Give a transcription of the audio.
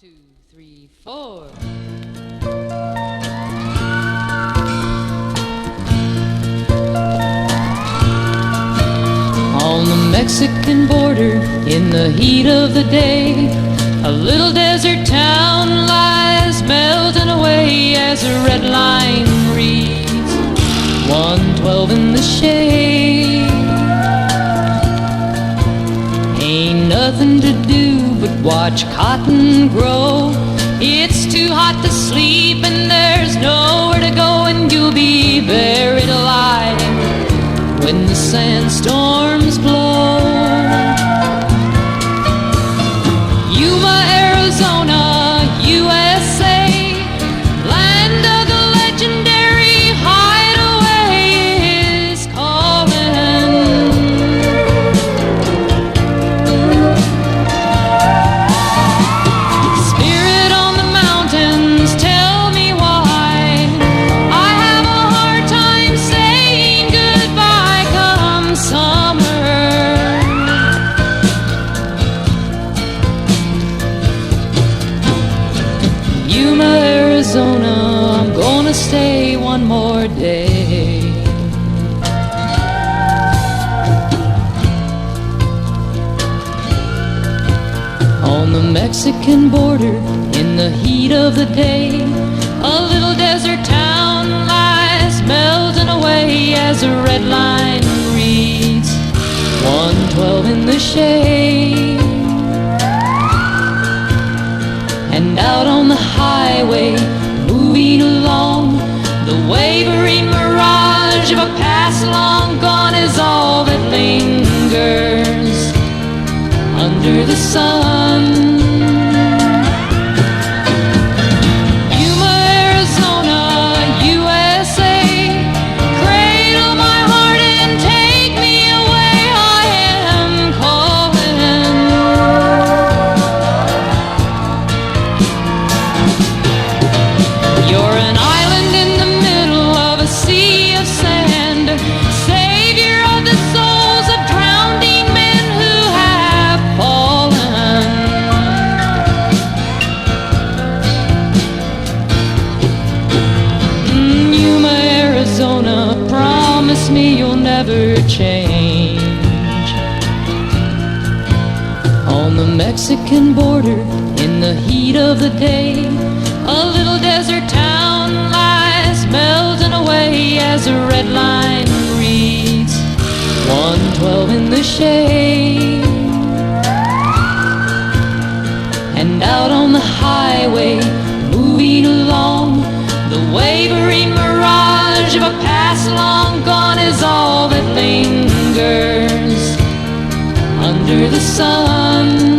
2, 3, 4. On the Mexican border, in the heat of the day, a little desert town lies melting away as a red line reads 112 in the shade. Ain't nothing to do but watch cotton grow. It's too hot to sleep and there's nowhere to go, and you'll be buried alive when the sandstorms blow. Yuma, Arizona, USA, land of the legendary hideaway is calling. Spirit on the mountains, tell me why I have a hard time saying goodbye come summer. Yuma, Arizona, I'm gonna stay one more day. On the Mexican border, in the heat of the day, a little desert town lies melting away as a red line reads 112 in the shade. And out on the highway, moving along, the wavering mirage of a past long gone is all that lingers under the sun. Yuma, Arizona, USA, cradle my heart and take me away, I am calling. You're an island in the middle of a sea of sand, savior of the souls of drowning men who have fallen. Yuma, Arizona, promise me you'll never change. On the Mexican border, in the heat of the day, a little desert town lies melting away as a red line reads 112 in the shade. And out on the highway, moving along, the wavering mirage of a past long gone is all that lingers under the sun.